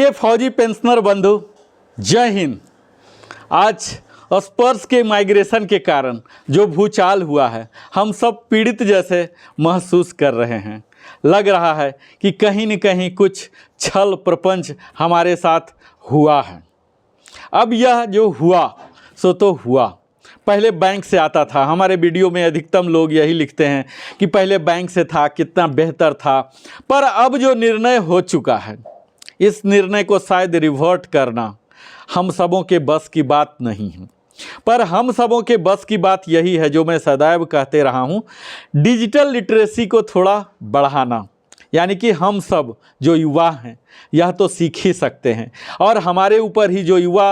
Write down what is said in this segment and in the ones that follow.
प्रिय फौजी पेंशनर बंधु, जय हिंद। आज स्पर्श के माइग्रेशन के कारण जो भूचाल हुआ है, हम सब पीड़ित जैसे महसूस कर रहे हैं। लग रहा है कि कहीं न कहीं कुछ छल प्रपंच हमारे साथ हुआ है। अब यह जो हुआ सो तो हुआ। पहले बैंक से आता था, हमारे वीडियो में अधिकतम लोग यही लिखते हैं कि पहले बैंक से था, कितना बेहतर था। पर अब जो निर्णय हो चुका है, इस निर्णय को शायद रिवर्ट करना हम सबों के बस की बात नहीं है। पर हम सबों के बस की बात यही है जो मैं सदैव कहते रहा हूँ, डिजिटल लिटरेसी को थोड़ा बढ़ाना। यानी कि हम सब जो युवा हैं यह तो सीख ही सकते हैं, और हमारे ऊपर ही जो युवा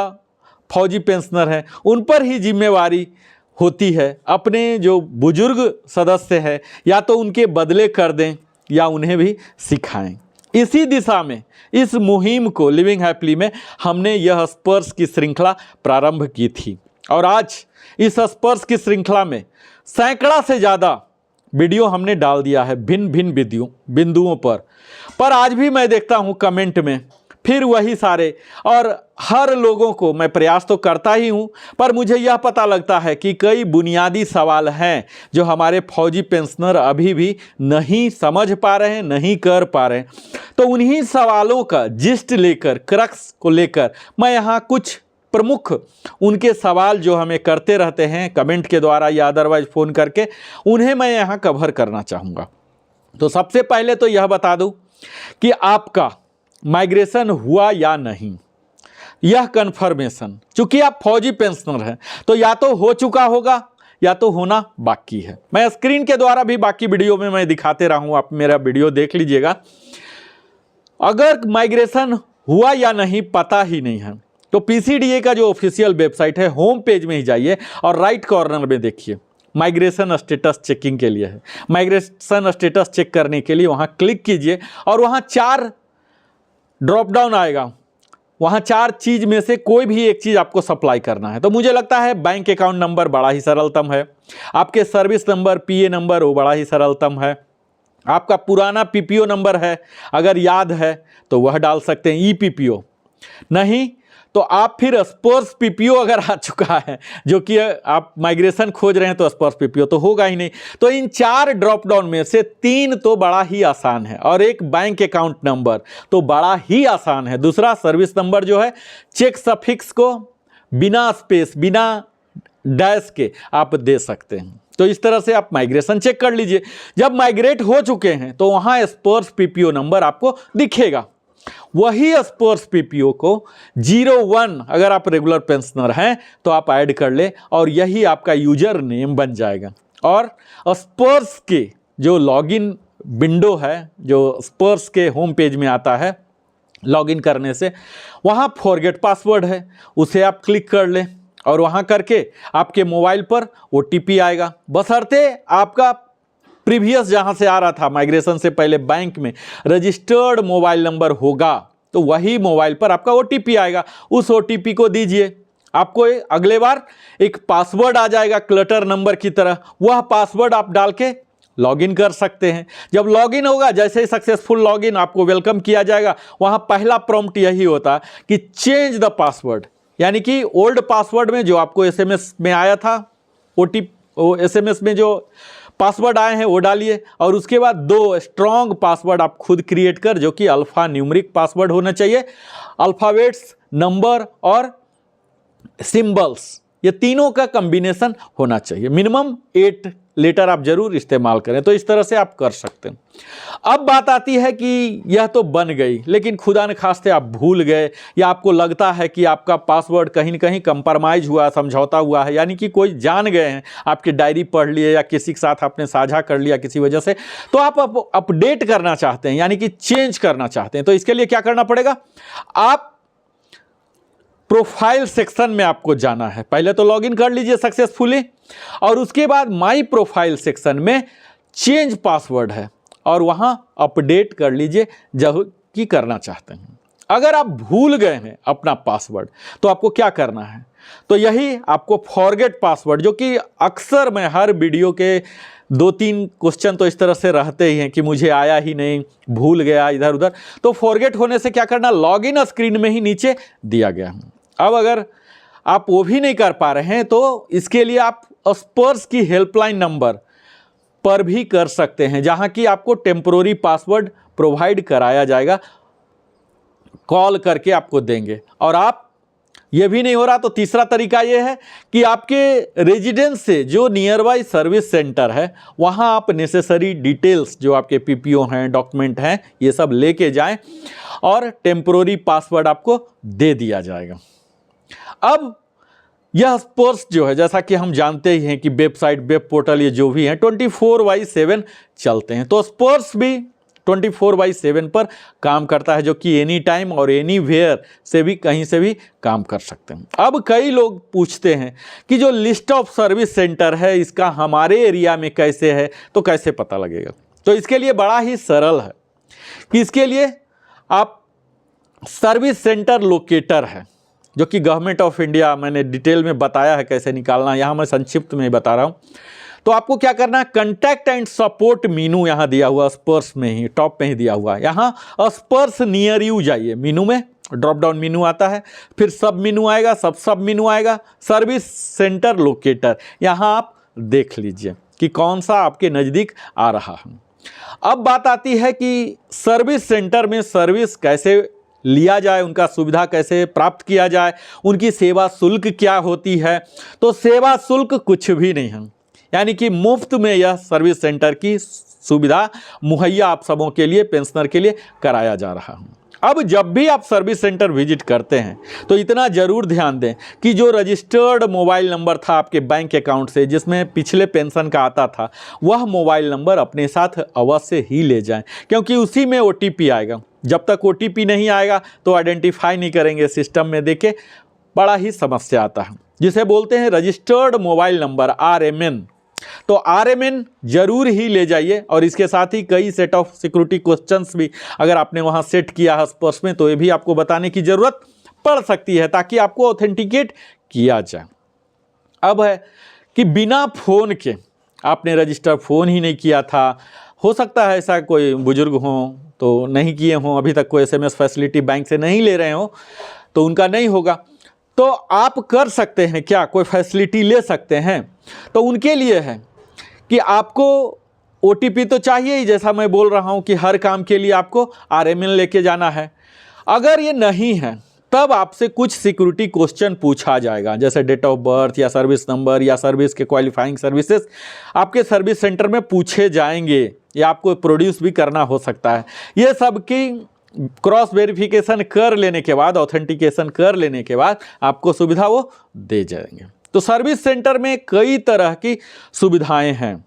फौजी पेंशनर हैं उन पर ही जिम्मेवारी होती है। अपने जो बुजुर्ग सदस्य हैं या तो उनके बदले कर दें या उन्हें भी सिखाएं। इसी दिशा में इस मुहिम को लिविंग हैप्पीली में हमने यह स्पर्श की श्रृंखला प्रारंभ की थी, और आज इस स्पर्श की श्रृंखला में सैकड़ा से ज़्यादा वीडियो हमने डाल दिया है भिन्न भिन्न बिंदुओं पर आज भी मैं देखता हूँ कमेंट में फिर वही सारे, और हर लोगों को मैं प्रयास तो करता ही हूँ, पर मुझे यह पता लगता है कि कई बुनियादी सवाल हैं जो हमारे फौजी पेंशनर अभी भी नहीं समझ पा रहे हैं, नहीं कर पा रहे हैं। तो उन्हीं सवालों का जिस्ट लेकर, क्रक्स को लेकर मैं यहाँ कुछ प्रमुख उनके सवाल जो हमें करते रहते हैं कमेंट के द्वारा या अदरवाइज फ़ोन करके, उन्हें मैं यहाँ कवर करना चाहूँगा। तो सबसे पहले तो यह बता दूँ कि आपका माइग्रेशन हुआ या नहीं, यह कन्फर्मेशन, चूँकि आप फौजी पेंशनर हैं तो या तो हो चुका होगा या तो होना बाकी है। मैं स्क्रीन के द्वारा भी बाकी वीडियो में मैं दिखाते रहा हूँ, आप मेरा वीडियो देख लीजिएगा। अगर माइग्रेशन हुआ या नहीं पता ही नहीं है तो पीसीडीए का जो ऑफिशियल वेबसाइट है, होम पेज में ही जाइए और राइट कॉर्नर में देखिए माइग्रेशन स्टेटस चेकिंग के लिए है। माइग्रेशन स्टेटस चेक करने के लिए वहाँ क्लिक कीजिए और वहाँ 4 ड्रॉप डाउन आएगा। वहाँ 4 चीज़ में से कोई भी एक चीज़ आपको सप्लाई करना है। तो मुझे लगता है बैंक अकाउंट नंबर बड़ा ही सरलतम है, आपके सर्विस नंबर, पीए नंबर वो बड़ा ही सरलतम है, आपका पुराना पीपीओ नंबर है अगर याद है तो वह डाल सकते हैं, ईपीपीओ नहीं तो आप फिर स्पर्श पीपीओ अगर आ चुका है, जो कि आप माइग्रेशन खोज रहे हैं तो स्पर्श पीपीओ तो होगा ही नहीं। तो इन 4 ड्रॉप डाउन में से 3 तो बड़ा ही आसान है, और एक बैंक अकाउंट नंबर तो बड़ा ही आसान है। दूसरा सर्विस नंबर जो है, चेक सफिक्स को बिना स्पेस, बिना डैश के आप दे सकते हैं। तो इस तरह से आप माइग्रेशन चेक कर लीजिए। जब माइग्रेट हो चुके हैं तो वहाँ स्पर्श पीपीओ नंबर आपको दिखेगा। वही स्पर्श पीपीओ को 01 अगर आप रेगुलर पेंशनर हैं तो आप ऐड कर ले, और यही आपका यूजर नेम बन जाएगा। और स्पर्श के जो लॉगिन विंडो है, जो स्पर्श के होम पेज में आता है लॉगिन करने से, वहाँ फॉरगेट पासवर्ड है, उसे आप क्लिक कर लें और वहाँ करके आपके मोबाइल पर ओटीपी आएगा। बशर्ते आपका प्रीवियस जहाँ से आ रहा था माइग्रेशन से पहले बैंक में रजिस्टर्ड मोबाइल नंबर होगा तो वही मोबाइल पर आपका ओटीपी आएगा, उस ओटीपी को दीजिए। आपको अगले बार एक पासवर्ड आ जाएगा क्लटर नंबर की तरह, वह पासवर्ड आप डाल के लॉगिन कर सकते हैं। जब लॉगिन होगा, जैसे ही सक्सेसफुल लॉगिन आपको वेलकम किया जाएगा, वहाँ पहला प्रॉम्प्ट यही होता कि चेंज द पासवर्ड, यानी कि ओल्ड पासवर्ड में जो आपको एसएमएस में आया था, एसएमएस में जो पासवर्ड आए हैं वो डालिए, और उसके बाद 2 स्ट्रॉन्ग पासवर्ड आप खुद क्रिएट कर, जो कि अल्फा न्यूमेरिक पासवर्ड होना चाहिए, अल्फ़ाबेट्स, नंबर और सिंबल्स, ये तीनों का कॉम्बिनेशन होना चाहिए। मिनिमम 8 लेटर आप जरूर इस्तेमाल करें। तो इस तरह से आप कर सकते हैं। अब बात आती है कि यह तो बन गई, लेकिन खुदा न खास्ते आप भूल गए, या आपको लगता है कि आपका पासवर्ड कहीं न कहीं कंप्रोमाइज़ हुआ, समझौता हुआ है, यानी कि कोई जान गए हैं, आपकी डायरी पढ़ लिए या किसी के साथ आपने साझा कर लिया किसी वजह से, तो आप अपडेट करना चाहते हैं, यानी कि चेंज करना चाहते हैं। तो इसके लिए क्या करना पड़ेगा, आप प्रोफाइल सेक्शन में आपको जाना है। पहले तो लॉगिन कर लीजिए सक्सेसफुली, और उसके बाद माई प्रोफाइल सेक्शन में चेंज पासवर्ड है और वहाँ अपडेट कर लीजिए जब कि करना चाहते हैं। अगर आप भूल गए हैं अपना पासवर्ड तो आपको क्या करना है, तो यही आपको फॉरगेट पासवर्ड, जो कि अक्सर मैं हर वीडियो के 2-3 क्वेश्चन तो इस तरह से रहते ही हैं कि मुझे आया ही नहीं, भूल गया इधर उधर, तो फॉरगेट होने से क्या करना, लॉगिन स्क्रीन में ही नीचे दिया गया है। अब अगर आप वो भी नहीं कर पा रहे हैं तो इसके लिए आप स्पर्स की हेल्पलाइन नंबर पर भी कर सकते हैं, जहां कि आपको टेम्पोररी पासवर्ड प्रोवाइड कराया जाएगा, कॉल करके आपको देंगे। और आप ये भी नहीं हो रहा तो तीसरा तरीका ये है कि आपके रेजिडेंस से जो नियर बाई सर्विस सेंटर है वहाँ आप नेसेसरी डिटेल्स, जो आपके पीपीओ हैं, डॉक्यूमेंट हैं, ये सब लेके जाएं और टेम्पोररी पासवर्ड आपको दे दिया जाएगा। अब यह स्पर्स जो है, जैसा कि हम जानते ही हैं कि वेबसाइट, वेब पोर्टल, ये जो भी हैं 24/7 चलते हैं, तो स्पर्स भी 24/7 पर काम करता है, जो कि एनी टाइम और एनी वेयर से भी, कहीं से भी काम कर सकते हैं। अब कई लोग पूछते हैं कि जो लिस्ट ऑफ सर्विस सेंटर है इसका हमारे एरिया में कैसे है, तो कैसे पता लगेगा? तो इसके लिए बड़ा ही सरल है कि इसके लिए आप सर्विस सेंटर लोकेटर है, जो कि गवर्नमेंट ऑफ इंडिया, मैंने डिटेल में बताया है कैसे निकालना, यहाँ मैं संक्षिप्त में बता रहा हूँ। तो आपको क्या करना है, कंटैक्ट एंड सपोर्ट मीनू यहाँ दिया हुआ, स्पर्स में ही टॉप में ही दिया हुआ है, यहाँ स्पर्स नियर यू जाइए, मीनू में ड्रॉप डाउन मीनू आता है, फिर सब मीनू आएगा, सब मीनू आएगा, सर्विस सेंटर लोकेटर, यहाँ आप देख लीजिए कि कौन सा आपके नज़दीक आ रहा है। अब बात आती है कि सर्विस सेंटर में सर्विस कैसे लिया जाए, उनका सुविधा कैसे प्राप्त किया जाए, उनकी सेवा शुल्क क्या होती है। तो सेवा शुल्क कुछ भी नहीं है, यानी कि मुफ्त में यह सर्विस सेंटर की सुविधा मुहैया आप सबों के लिए, पेंशनर के लिए कराया जा रहा है। अब जब भी आप सर्विस सेंटर विजिट करते हैं तो इतना ज़रूर ध्यान दें कि जो रजिस्टर्ड मोबाइल नंबर था आपके बैंक अकाउंट से, जिसमें पिछले पेंशन का आता था, वह मोबाइल नंबर अपने साथ अवश्य ही ले जाएं, क्योंकि उसी में OTP आएगा। जब तक OTP नहीं आएगा तो आइडेंटिफाई नहीं करेंगे सिस्टम में, देखे बड़ा ही समस्या आता है, जिसे बोलते हैं रजिस्टर्ड मोबाइल नंबर, RMN। तो RMN जरूर ही ले जाइए, और इसके साथ ही कई सेट ऑफ सिक्योरिटी क्वेश्चंस भी अगर आपने वहां सेट किया है स्पर्स में, तो ये भी आपको बताने की ज़रूरत पड़ सकती है, ताकि आपको ऑथेंटिकेट किया जाए। अब है कि बिना फ़ोन के आपने रजिस्टर फ़ोन ही नहीं किया था, हो सकता है ऐसा कोई बुजुर्ग हों तो नहीं किए हों, अभी तक कोई SMS फैसिलिटी बैंक से नहीं ले रहे हों, तो उनका नहीं होगा, तो आप कर सकते हैं क्या, कोई फैसिलिटी ले सकते हैं। तो उनके लिए है कि आपको OTP तो चाहिए ही, जैसा मैं बोल रहा हूं कि हर काम के लिए आपको RMN लेके जाना है। अगर ये नहीं है तब आपसे कुछ सिक्योरिटी क्वेश्चन पूछा जाएगा, जैसे डेट ऑफ बर्थ या सर्विस नंबर या सर्विस के क्वालिफाइंग सर्विसेज आपके सर्विस सेंटर में पूछे जाएंगे, या आपको प्रोड्यूस भी करना हो सकता है। ये सब की क्रॉस वेरिफिकेशन कर लेने के बाद, ऑथेंटिकेशन कर लेने के बाद आपको सुविधा वो दे जाएंगे। तो सर्विस सेंटर में कई तरह की सुविधाएं हैं,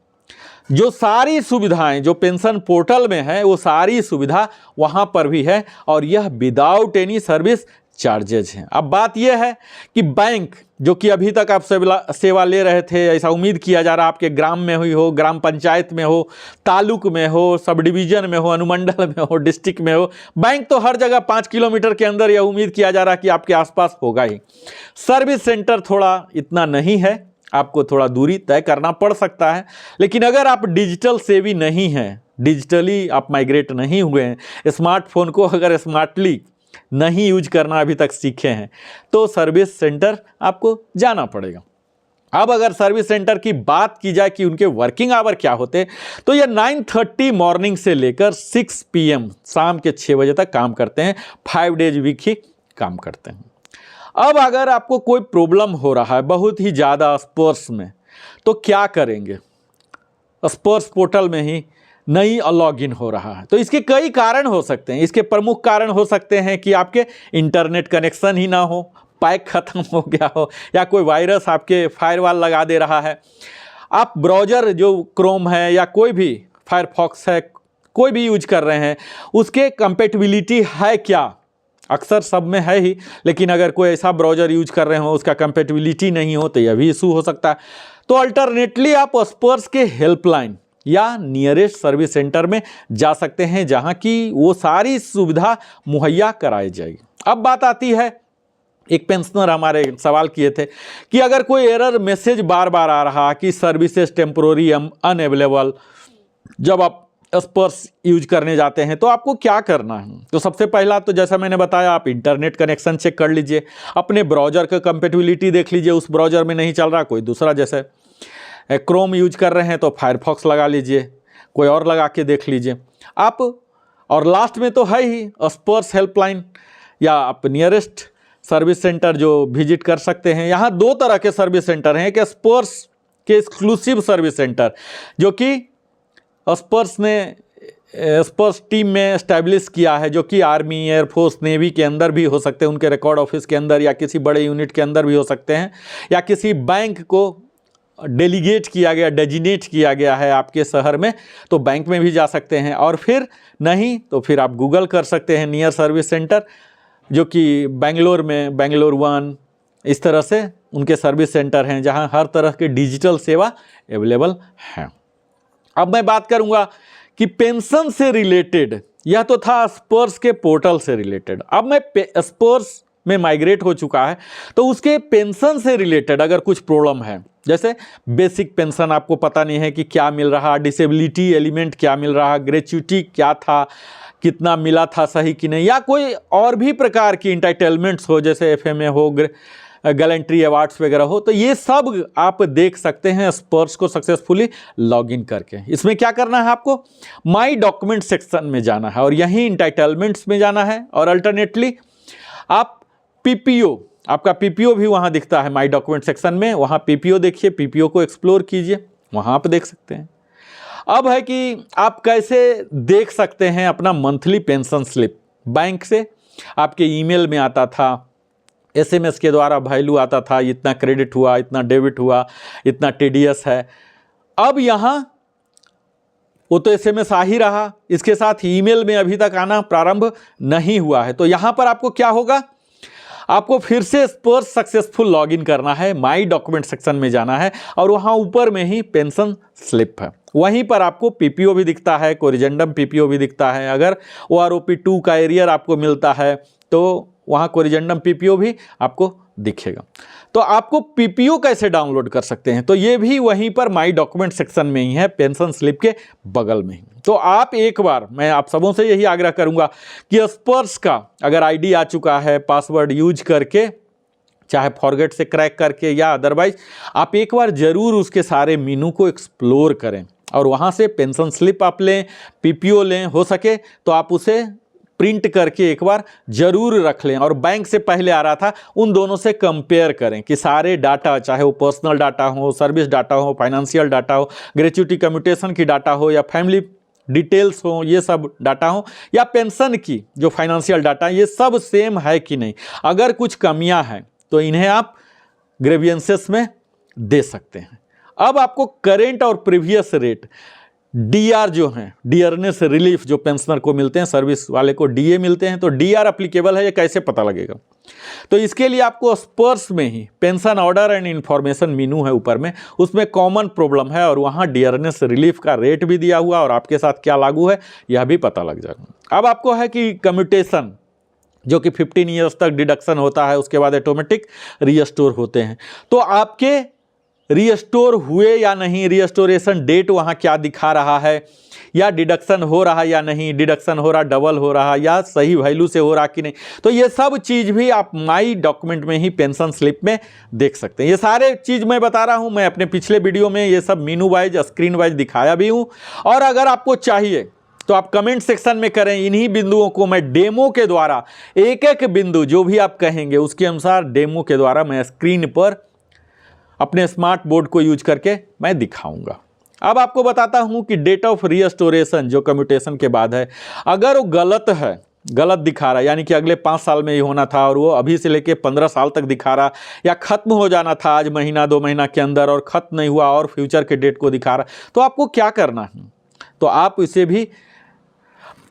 जो सारी सुविधाएं जो पेंशन पोर्टल में है वो सारी सुविधा वहां पर भी है, और यह विदाउट एनी सर्विस चार्जेज हैं। अब बात यह है कि बैंक, जो कि अभी तक आप सेवा ले रहे थे, ऐसा उम्मीद किया जा रहा, आपके ग्राम में हुई हो, ग्राम पंचायत में हो, तालुक में हो, सब डिवीजन में हो, अनुमंडल में हो, डिस्ट्रिक्ट में हो, बैंक तो हर जगह 5 किलोमीटर के अंदर यह उम्मीद किया जा रहा कि आपके आसपास होगा ही। सर्विस सेंटर थोड़ा इतना नहीं है, आपको थोड़ा दूरी तय करना पड़ सकता है। लेकिन अगर आप डिजिटल सेवी नहीं हैं, डिजिटली आप माइग्रेट नहीं हुए हैं, स्मार्टफोन को अगर स्मार्टली नहीं यूज करना अभी तक सीखे हैं, तो सर्विस सेंटर आपको जाना पड़ेगा। अब अगर सर्विस सेंटर की बात की जाए कि उनके वर्किंग आवर क्या होते, तो ये 9:30 मॉर्निंग से लेकर 6 PM शाम के 6 बजे तक काम करते हैं, 5 डेज वीक ही काम करते हैं। अब अगर आपको कोई प्रॉब्लम हो रहा है बहुत ही ज़्यादा स्पर्स में, तो क्या करेंगे? स्पर्स पोर्टल में ही नहीं लॉगिन हो रहा है, तो इसके कई कारण हो सकते हैं। इसके प्रमुख कारण हो सकते हैं कि आपके इंटरनेट कनेक्शन ही ना हो, पैक ख़त्म हो गया हो, या कोई वायरस आपके फायरवॉल लगा दे रहा है। आप ब्राउज़र जो क्रोम है या कोई भी फायरफॉक्स है, कोई भी यूज कर रहे हैं, उसके कंपेटिबिलिटी है क्या? अक्सर सब में है ही, लेकिन अगर कोई ऐसा ब्राउज़र यूज कर रहे हो उसका कंपेटिबिलिटी नहीं हो, तो यह भी इशू हो सकता है। तो अल्टरनेटली आप स्पर्स के हेल्पलाइन या नियरेस्ट सर्विस सेंटर में जा सकते हैं जहां की वो सारी सुविधा मुहैया कराई जाएगी। अब बात आती है, एक पेंशनर हमारे सवाल किए थे कि अगर कोई एरर मैसेज बार बार आ रहा कि सर्विसेज टेम्पोररी अनअवेलेबल, जब आप स्पर्श यूज करने जाते हैं तो आपको क्या करना है। तो सबसे पहला तो जैसा मैंने बताया, आप इंटरनेट कनेक्शन चेक कर लीजिए, अपने ब्राउज़र का कंपेटिबिलिटी देख लीजिए, उस ब्राउज़र में नहीं चल रहा कोई दूसरा, जैसे क्रोम यूज कर रहे हैं तो फायरफॉक्स लगा लीजिए, कोई और लगा के देख लीजिए आप। और लास्ट में तो है ही स्पर्श हेल्पलाइन, या आप नियरेस्ट सर्विस सेंटर जो विजिट कर सकते हैं। यहाँ दो तरह के सर्विस सेंटर हैं, कि स्पर्श के एक्सक्लूसिव सर्विस सेंटर जो कि स्पर्श ने स्पर्श टीम में एस्टैब्लिश किया है, जो कि आर्मी, एयरफोर्स, नेवी के अंदर भी हो सकते हैं, उनके रिकॉर्ड ऑफिस के अंदर, या किसी बड़े यूनिट के अंदर भी हो सकते हैं, या किसी बैंक को डेलीगेट किया गया, डेजिनेट किया गया है आपके शहर में, तो बैंक में भी जा सकते हैं। और फिर नहीं तो फिर आप गूगल कर सकते हैं नियर सर्विस सेंटर, जो कि बेंगलोर में बेंगलोर वन, इस तरह से उनके सर्विस सेंटर हैं जहां हर तरह की डिजिटल सेवा अवेलेबल है। अब मैं बात करूंगा कि पेंशन से रिलेटेड, यह तो था स्पर्श के पोर्टल से रिलेटेड। अब मैं स्पर्श में माइग्रेट हो चुका है तो उसके पेंशन से रिलेटेड अगर कुछ प्रॉब्लम है, जैसे बेसिक पेंशन आपको पता नहीं है कि क्या मिल रहा, डिसेबिलिटी एलिमेंट क्या मिल रहा, ग्रेच्युटी क्या था, कितना मिला था सही कि नहीं, या कोई और भी प्रकार की इंटाइटलमेंट्स हो, जैसे एफएमए हो, गैलेंट्री अवार्ड्स वगैरह हो, तो ये सब आप देख सकते हैं स्पर्श को सक्सेसफुली लॉगिन करके। इसमें क्या करना है, आपको माई डॉक्यूमेंट सेक्शन में जाना है और यहीं इंटाइटलमेंट्स में जाना है, और अल्टरनेटली आप पीपीओ, आपका पीपीओ भी वहाँ दिखता है माई डॉक्यूमेंट सेक्शन में, वहाँ पीपीओ देखिए, पीपीओ को एक्सप्लोर कीजिए, वहाँ आप देख सकते हैं। अब है कि आप कैसे देख सकते हैं अपना मंथली पेंशन स्लिप। बैंक से आपके ईमेल में आता था, एसएमएस के द्वारा वैल्यू आता था, इतना क्रेडिट हुआ, इतना डेबिट हुआ, इतना टीडीएस है। अब यहाँ वो तो एसएमएस आ ही रहा, इसके साथ ईमेल में अभी तक आना प्रारंभ नहीं हुआ है। तो यहाँ पर आपको क्या होगा, आपको फिर से स्पर्श सक्सेसफुल लॉगिन करना है, माई डॉक्यूमेंट सेक्शन में जाना है, और वहाँ ऊपर में ही पेंशन स्लिप है, वहीं पर आपको पीपीओ भी दिखता है, कोरिजेंडम पीपीओ भी दिखता है। अगर ओआरओपी 2 का एरियर आपको मिलता है तो वहाँ कोरिजेंडम पीपीओ भी आपको दिखेगा। तो आपको पीपीओ कैसे डाउनलोड कर सकते हैं, तो ये भी वहीं पर माई डॉक्यूमेंट सेक्शन में ही है, पेंशन स्लिप के बगल में ही। तो आप एक बार, मैं आप सबों से यही आग्रह करूंगा कि स्पर्श का अगर आईडी आ चुका है, पासवर्ड यूज करके, चाहे फॉरगेट से क्रैक करके या अदरवाइज, आप एक बार जरूर उसके सारे मीनू को एक्सप्लोर करें और वहाँ से पेंशन स्लिप आप लें, पीपीओ लें, हो सके तो आप उसे प्रिंट करके एक बार जरूर रख लें, और बैंक से पहले आ रहा था उन दोनों से कंपेयर करें कि सारे डाटा, चाहे वो पर्सनल डाटा हो, सर्विस डाटा हो, फाइनेंशियल डाटा हो, ग्रेच्युटी कम्यूटेशन की डाटा हो, या फैमिली डिटेल्स हो, ये सब डाटा हो, या पेंशन की जो फाइनेंशियल डाटा, ये सब सेम है कि नहीं। अगर कुछ कमियां हैं तो इन्हें आप ग्रेवियंसेस में दे सकते हैं। अब आपको करेंट और प्रीवियस रेट, डीआर जो हैं, डियरनेस रिलीफ जो पेंशनर को मिलते हैं, सर्विस वाले को डीए मिलते हैं, तो डीआर एप्लीकेबल है, ये कैसे पता लगेगा। तो इसके लिए आपको स्पर्श में ही pension order and information menu है ऊपर में, उसमें कॉमन प्रॉब्लम है और वहाँ डियरनेस रिलीफ का रेट भी दिया हुआ और आपके साथ क्या लागू है यह भी पता लग जाएगा। अब आपको है कि कम्यूटेशन जो कि 15 ईयर्स तक डिडक्शन होता है, उसके बाद ऑटोमेटिक रीस्टोर होते हैं, तो आपके रीस्टोर हुए या नहीं, रीस्टोरेशन डेट वहाँ क्या दिखा रहा है, या डिडक्शन हो रहा या नहीं, डिडक्शन हो रहा, डबल हो रहा, या सही वैल्यू से हो रहा कि नहीं, तो ये सब चीज़ भी आप माई डॉक्यूमेंट में ही पेंशन स्लिप में देख सकते हैं। ये सारे चीज़ मैं बता रहा हूँ, मैं अपने पिछले वीडियो में ये सब मीनू वाइज, स्क्रीन वाइज दिखाया भी हूँ, और अगर आपको चाहिए तो आप कमेंट सेक्शन में करें, इन्हीं बिंदुओं को मैं डेमो के द्वारा, एक एक बिंदु जो भी आप कहेंगे उसके अनुसार डेमो के द्वारा मैं स्क्रीन पर अपने स्मार्ट बोर्ड को यूज करके मैं दिखाऊंगा। अब आपको बताता हूं कि डेट ऑफ रीस्टोरेशन जो कम्यूटेशन के बाद है, अगर वो गलत है, गलत दिखा रहा है, यानी कि अगले 5 साल में ही होना था और वो अभी से लेके 15 साल तक दिखा रहा, या खत्म हो जाना था आज महीना 2 महीना के अंदर और खत्म नहीं हुआ और फ्यूचर के डेट को दिखा रहा, तो आपको क्या करना है, तो आप इसे भी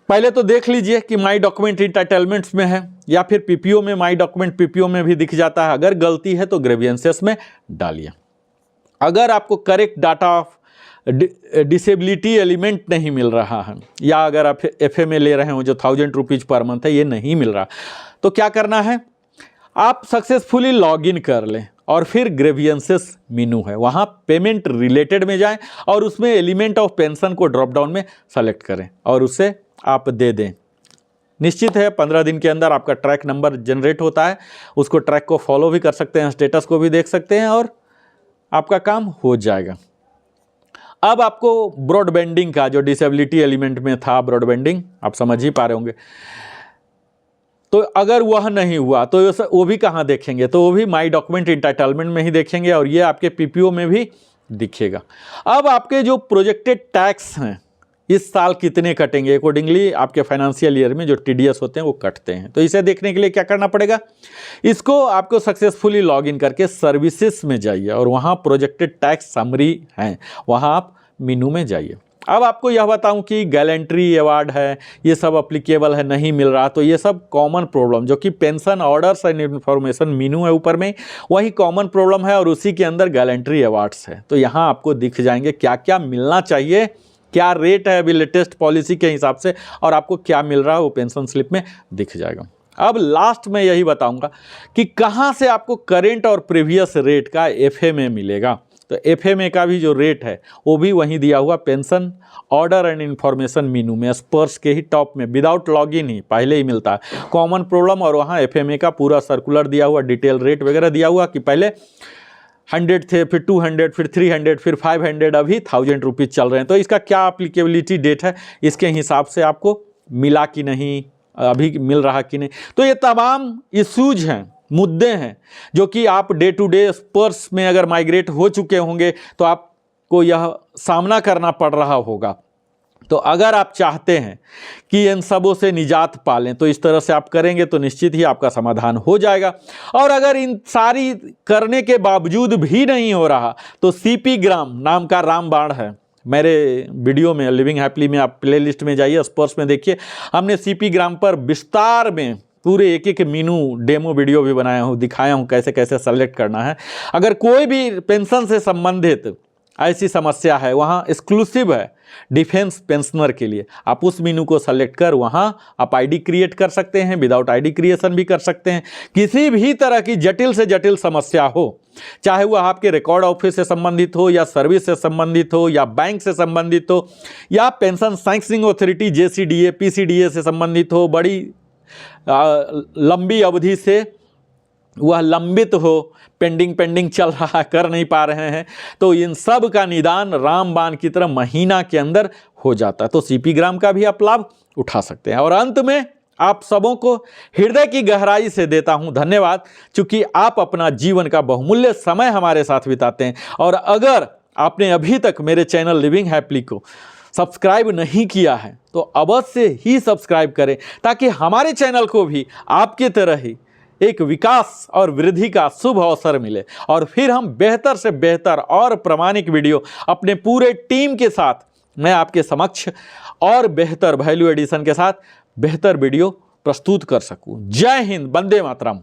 पहले तो देख लीजिए कि माई डॉक्यूमेंट इंटाइटलमेंट्स में है या फिर पीपीओ में, माई डॉक्यूमेंट पीपीओ में भी दिख जाता है। अगर गलती है तो ग्रेवियंसेस में डालिए। अगर आपको correct data of disability element नहीं मिल रहा है, या अगर आप FA में ले रहे हो जो 1000 रुपीज़ पर मंथ है, ये नहीं मिल रहा, तो क्या करना है, आप सक्सेसफुली लॉगिन कर लें और फिर ग्रेवियंसेस मेनू है, वहाँ पेमेंट रिलेटेड में जाएं और उसमें एलिमेंट ऑफ पेंशन को ड्रॉप डाउन में सेलेक्ट करें और उसे आप दे दें। निश्चित है 15 दिन के अंदर आपका ट्रैक नंबर जनरेट होता है, उसको ट्रैक को फॉलो भी कर सकते हैं, स्टेटस को भी देख सकते हैं और आपका काम हो जाएगा। अब आपको ब्रॉडबैंडिंग का जो डिसेबिलिटी एलिमेंट में था, ब्रॉडबैंडिंग आप समझ ही पा रहे होंगे, तो अगर वह नहीं हुआ तो वो भी कहाँ देखेंगे, तो वो भी माई डॉक्यूमेंट इंटाइटलमेंट में ही देखेंगे और ये आपके PPO में भी दिखेगा। अब आपके जो प्रोजेक्टेड टैक्स हैं इस साल कितने कटेंगे, अकॉर्डिंगली आपके फाइनेंशियल ईयर में जो TDS होते हैं वो कटते हैं। तो इसे देखने के लिए क्या करना पड़ेगा, इसको आपको सक्सेसफुली लॉगिन करके सर्विसेज में जाइए और वहाँ प्रोजेक्टेड टैक्स समरी हैं, वहाँ आप मेनू में जाइए। अब आपको यह बताऊं कि गैलेंट्री अवार्ड है, ये सब अप्लीकेबल है, नहीं मिल रहा, तो ये सब कॉमन प्रॉब्लम जो कि पेंशन ऑर्डर्स एंड इन्फॉर्मेशन मेनू है ऊपर में, वही कॉमन प्रॉब्लम है और उसी के अंदर गैलेंट्री अवार्ड्स है। तो यहाँ आपको दिख जाएंगे क्या क्या मिलना चाहिए, क्या रेट है अभी लेटेस्ट पॉलिसी के हिसाब से और आपको क्या मिल रहा है वो पेंशन स्लिप में दिख जाएगा। अब लास्ट में यही बताऊंगा कि कहाँ से आपको करेंट और प्रीवियस रेट का FA में मिलेगा। तो FA में का भी जो रेट है वो भी वहीं दिया हुआ पेंशन ऑर्डर एंड इन्फॉर्मेशन मेनू में स्पर्श के ही टॉप में, विदाउट लॉगिन ही पहले ही मिलता है कॉमन प्रॉब्लम, और वहाँ FA का पूरा सर्कुलर दिया हुआ, डिटेल रेट वगैरह दिया हुआ कि पहले 100 थे, फिर 200, फिर 300, फिर 500, अभी 1000 रुपीज़ चल रहे हैं। तो इसका क्या एप्लीकेबिलिटी डेट है, इसके हिसाब से आपको मिला कि नहीं, अभी मिल रहा कि नहीं। तो ये तमाम इश्यूज हैं, मुद्दे हैं जो कि आप डे टू डे स्पर्श में अगर माइग्रेट हो चुके होंगे तो आपको यह सामना करना पड़ रहा होगा। तो अगर आप चाहते हैं कि इन सबों से निजात पालें तो इस तरह से आप करेंगे तो निश्चित ही आपका समाधान हो जाएगा। और अगर इन सारी करने के बावजूद भी नहीं हो रहा तो CP ग्राम नाम का रामबाण है, मेरे वीडियो में लिविंग हैप्पीली में आप प्लेलिस्ट में जाइए, स्पर्श में देखिए, हमने CP ग्राम पर विस्तार में पूरे एक एक मेनू डेमो वीडियो भी बनाया हूँ, दिखाया हूँ कैसे कैसे सेलेक्ट करना है। अगर कोई भी पेंशन से संबंधित ऐसी समस्या है, वहाँ एक्सक्लूसिव है डिफेंस पेंशनर के लिए, आप उस मेनू को सेलेक्ट कर वहाँ आप ID क्रिएट कर सकते हैं, विदाउट ID क्रिएशन भी कर सकते हैं। किसी भी तरह की जटिल से जटिल समस्या हो, चाहे वह आपके रिकॉर्ड ऑफिस से संबंधित हो या सर्विस से संबंधित हो या बैंक से संबंधित हो या pension sanctioning authority JCDA PCDA से संबंधित हो, बड़ी लंबी अवधि से वह लंबित हो, पेंडिंग चल रहा, कर नहीं पा रहे हैं, तो इन सब का निदान रामबाण की तरह महीना के अंदर हो जाता है। तो CP ग्राम का भी आप लाभ उठा सकते हैं। और अंत में आप सबों को हृदय की गहराई से देता हूं धन्यवाद, क्योंकि आप अपना जीवन का बहुमूल्य समय हमारे साथ बिताते हैं। और अगर आपने अभी तक मेरे चैनल लिविंग हैप्पीली को सब्सक्राइब नहीं किया है तो अवश्य ही सब्सक्राइब करें, ताकि हमारे चैनल को भी आपकी तरह ही एक विकास और वृद्धि का शुभ अवसर मिले और फिर हम बेहतर से बेहतर और प्रामाणिक वीडियो अपने पूरे टीम के साथ मैं आपके समक्ष और बेहतर वैल्यू एडिशन के साथ बेहतर वीडियो प्रस्तुत कर सकूं। जय हिंद, वंदे मातरम।